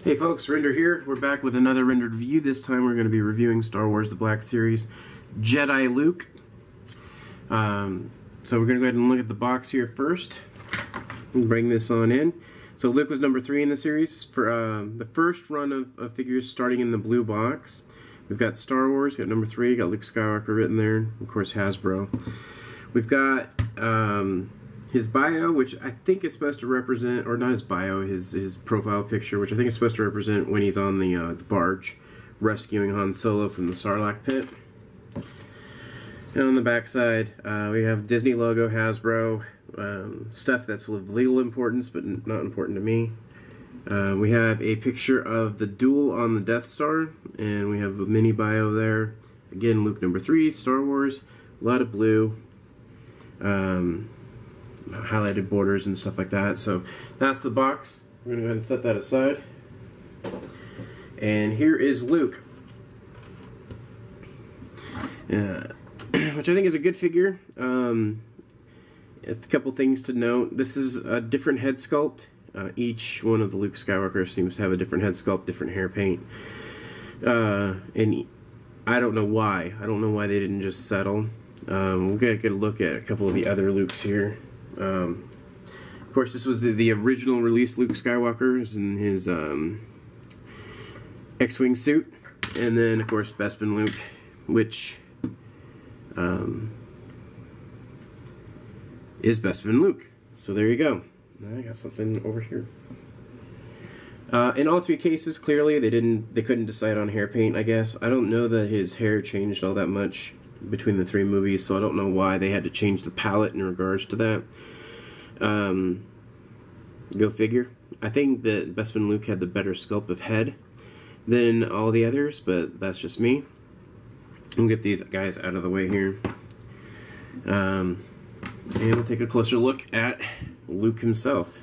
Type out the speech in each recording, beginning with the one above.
Hey folks, Ryndur'd here. We're back with another Ryndur'd review. This time we're going to be reviewing Star Wars The Black Series Jedi Luke. So we're going to go ahead and look at the box here first and bring this on in. So Luke was number 3 in the series for the first run of figures starting in the blue box. We've got Star Wars, got number 3, got Luke Skywalker written there, of course Hasbro. We've got his bio, which I think is supposed to represent, or not his bio, his profile picture, which I think is supposed to represent when he's on the barge rescuing Han Solo from the Sarlacc pit. And on the back side, we have Disney logo, Hasbro, stuff that's of legal importance but not important to me. We have a picture of the duel on the Death Star, and we have a mini bio there. Again, Luke number 3, Star Wars, a lot of blue. Highlighted borders and stuff like that. So that's the box. We're going to go ahead and set that aside. And here is Luke. Which I think is a good figure. A couple things to note. This is a different head sculpt. Each one of the Luke Skywalker seems to have a different head sculpt, different hair paint. And I don't know why. I don't know why they didn't just settle. We'll get a good look at a couple of the other Lukes here. Of course, this was the original release Luke Skywalker's in his X-Wing suit. And then, of course, Bespin Luke, which is Bespin Luke. So there you go. I got something over here. In all 3 cases, clearly they couldn't decide on hair paint, I guess. I don't know that his hair changed all that much between the 3 movies, so I don't know why they had to change the palette in regards to that. Go figure. I think that Bespin Luke had the better sculpt of head than all the others, but that's just me. We'll get these guys out of the way here. And we'll take a closer look at Luke himself.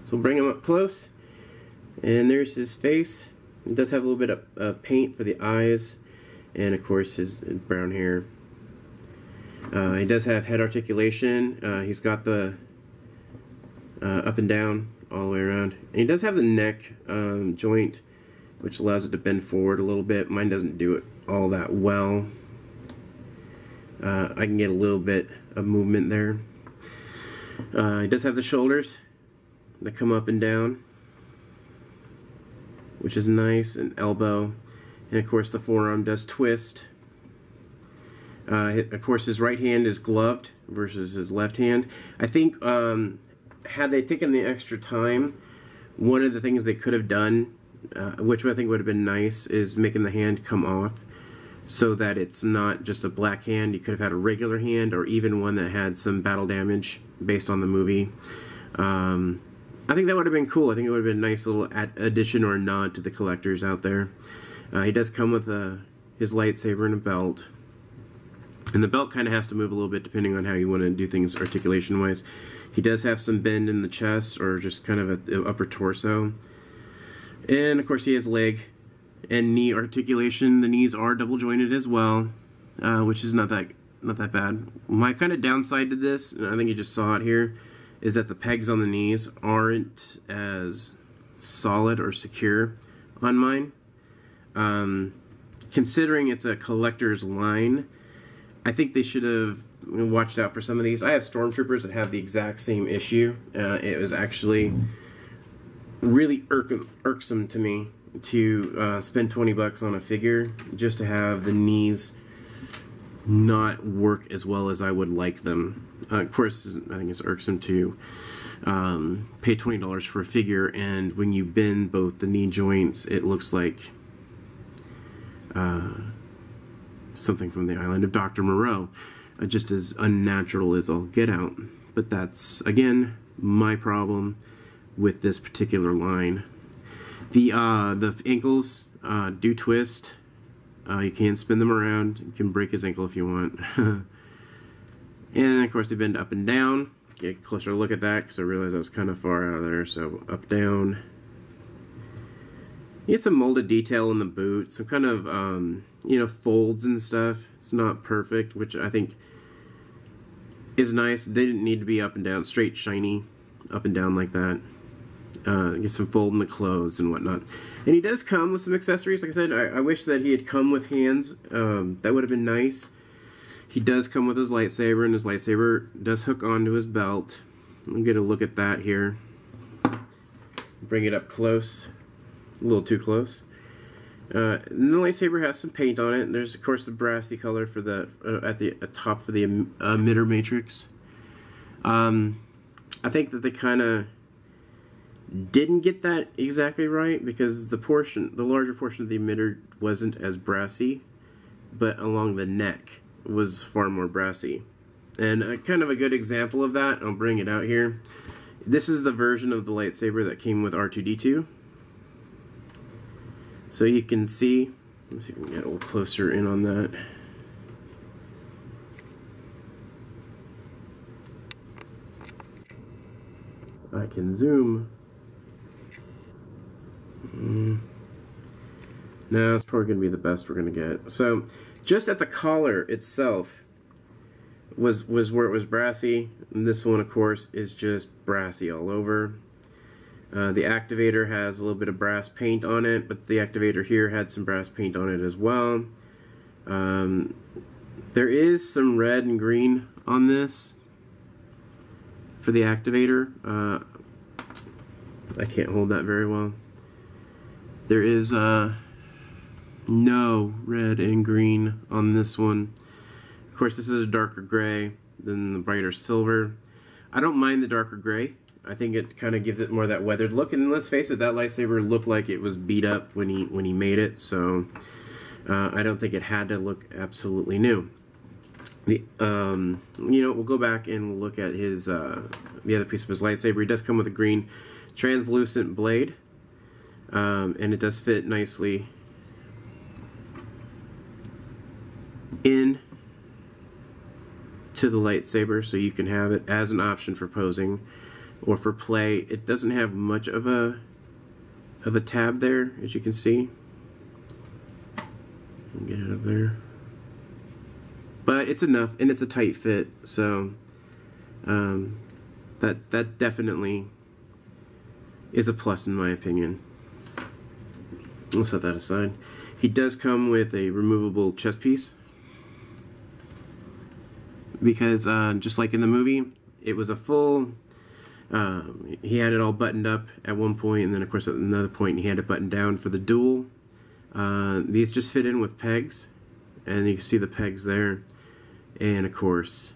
So we'll bring him up close, and there's his face. It does have a little bit of paint for the eyes, and of course his brown hair. He does have head articulation. He's got the up and down all the way around. And he does have the neck joint, which allows it to bend forward a little bit. Mine doesn't do it all that well. I can get a little bit of movement there. He does have the shoulders that come up and down, which is nice, and elbow. And of course the forearm does twist. Of course his right hand is gloved versus his left hand. I think had they taken the extra time, one of the things they could have done, which I think would have been nice, is making the hand come off so that it's not just a black hand. You could have had a regular hand, or even one that had some battle damage based on the movie. I think that would have been cool. I think it would have been a nice little addition or a nod to the collectors out there. He does come with his lightsaber and a belt. And the belt kind of has to move a little bit depending on how you want to do things articulation-wise. He does have some bend in the chest, or just kind of at the upper torso. And of course he has leg and knee articulation. The knees are double jointed as well, which is not that bad. My kind of downside to this, and I think you just saw it here, is that the pegs on the knees aren't as solid or secure on mine. Considering it's a collector's line, I think they should have watched out for some of these. I have Stormtroopers that have the exact same issue. It was actually really irksome to me to spend 20 bucks on a figure just to have the knees not work as well as I would like them. Of course, I think it's irksome to pay $20 for a figure, and when you bend both the knee joints, it looks like something from the island of Dr. Moreau. Just as unnatural as all get out. But that's, again, my problem with this particular line. The ankles do twist. You can spin them around. You can break his ankle if you want. And of course they bend up and down. Get a closer look at that because I realized I was kind of far out of there. So up, down. You get some molded detail in the boot. Some kind of folds and stuff. It's not perfect, which I think is nice. They didn't need to be up and down, straight, shiny, up and down like that. get some fold in the clothes and whatnot. And he does come with some accessories. Like I said, I wish that he had come with hands. That would have been nice. He does come with his lightsaber, and his lightsaber does hook onto his belt. I'll get a look at that here. Bring it up close. A little too close. And the lightsaber has some paint on it. There's, of course, the brassy color for the at the top for the emitter matrix. I think that they kind of didn't get that exactly right, because the larger portion of the emitter wasn't as brassy, but along the neck was far more brassy. And kind of a good example of that, I'll bring it out here. This is the version of the lightsaber that came with R2-D2. So you can see, let's see if we can get a little closer in on that. I can zoom. No, it's probably going to be the best we're going to get. So, just at the collar itself was where it was brassy. And this one, of course, is just brassy all over. The activator has a little bit of brass paint on it, but the activator here had some brass paint on it as well. There is some red and green on this for the activator. I can't hold that very well. There is no red and green on this one. Of course, this is a darker gray than the brighter silver. I don't mind the darker gray. I think it kind of gives it more of that weathered look. And let's face it, that lightsaber looked like it was beat up when he made it. So I don't think it had to look absolutely new. You know, we'll go back and we'll look at his the other piece of his lightsaber. He does come with a green translucent blade, and it does fit nicely in to the lightsaber, so you can have it as an option for posing or for play. It doesn't have much of a tab there, as you can see. Get it up there, but it's enough, and it's a tight fit, so that definitely is a plus in my opinion. We'll set that aside. He does come with a removable chest piece, because just like in the movie, it was a full, he had it all buttoned up at one point, and then of course at another point he had it buttoned down for the duel. These just fit in with pegs, and you can see the pegs there, and of course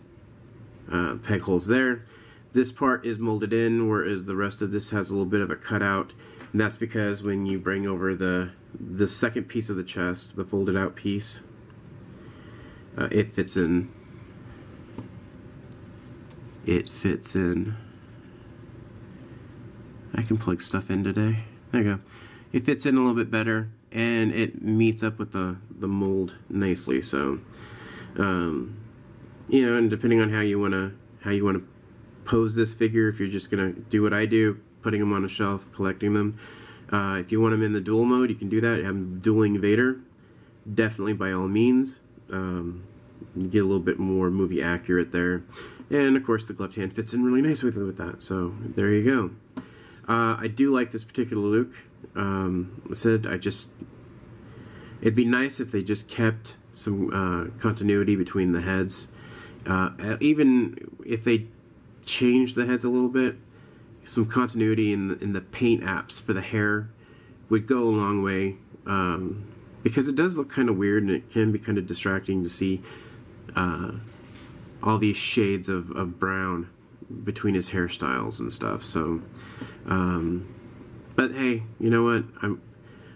peg holes there. This part is molded in, whereas the rest of this has a little bit of a cutout, and that's because when you bring over the second piece of the chest, the folded out piece, it fits in. It fits in. I can plug stuff in today. There you go. It fits in a little bit better, and it meets up with the mold nicely. So, you know, and depending on how you wanna pose this figure, if you're just gonna do what I do, putting them on a shelf, collecting them. If you want them in the duel mode, you can do that. Have them dueling Vader, definitely by all means. You get a little bit more movie accurate there. And of course the gloved hand fits in really nice with that, so there you go. I do like this particular Luke. I said it'd be nice if they just kept some continuity between the heads. Even if they changed the heads a little bit, some continuity in the paint apps for the hair would go a long way, because it does look kind of weird, and it can be kind of distracting to see all these shades of brown between his hairstyles and stuff. So, but hey, you know what?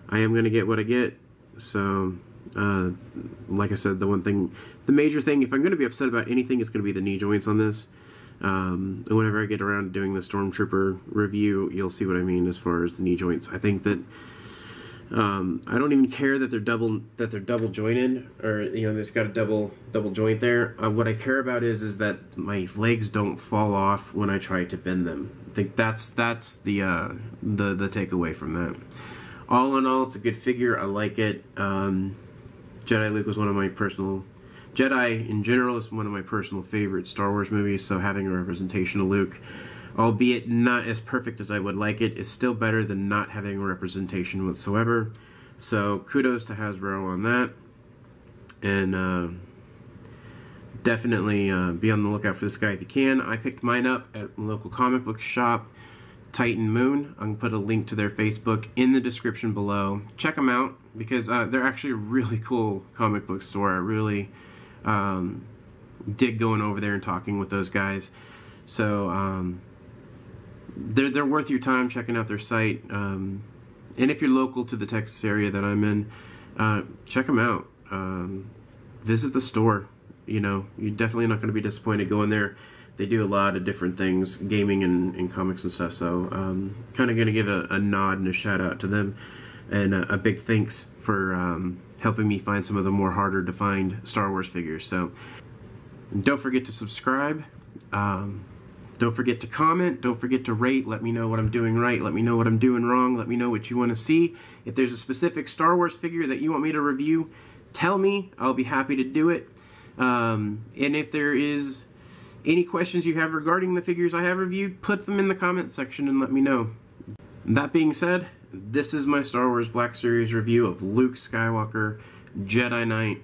I am gonna get what I get. So, like I said, the major thing, if I'm gonna be upset about anything, it's gonna be the knee joints on this. Whenever I get around to doing the Stormtrooper review, you'll see what I mean as far as the knee joints. I think that I don't even care that they're double jointed, or you know, there's got a double joint there. What I care about is that my legs don't fall off when I try to bend them. I think that's the takeaway from that. All in all, it's a good figure. I like it. Jedi Luke was one of my personal. Jedi in general is one of my personal favorite Star Wars movies, so having a representation of Luke albeit not as perfect as I would like it. It's still better than not having a representation whatsoever. So kudos to Hasbro on that. And definitely be on the lookout for this guy if you can. I picked mine up at a local comic book shop, Titan Moon. I'm going to put a link to their Facebook in the description below. Check them out because they're actually a really cool comic book store. I really dig going over there and talking with those guys. So they're worth your time checking out their site. And if you're local to the Texas area that I'm in, check them out. Visit the store. You know, you're definitely not going to be disappointed going there. They do a lot of different things, gaming and comics and stuff. So kind of going to give a nod and a shout out to them. And a big thanks for helping me find some of the more harder to find Star Wars figures. So don't forget to subscribe. Don't forget to comment. Don't forget to rate. Let me know what I'm doing right. Let me know what I'm doing wrong. Let me know what you want to see. If there's a specific Star Wars figure that you want me to review, tell me. I'll be happy to do it. And if there is any questions you have regarding the figures I have reviewed, put them in the comment section and let me know. That being said, this is my Star Wars Black Series review of Luke Skywalker, Jedi Knight.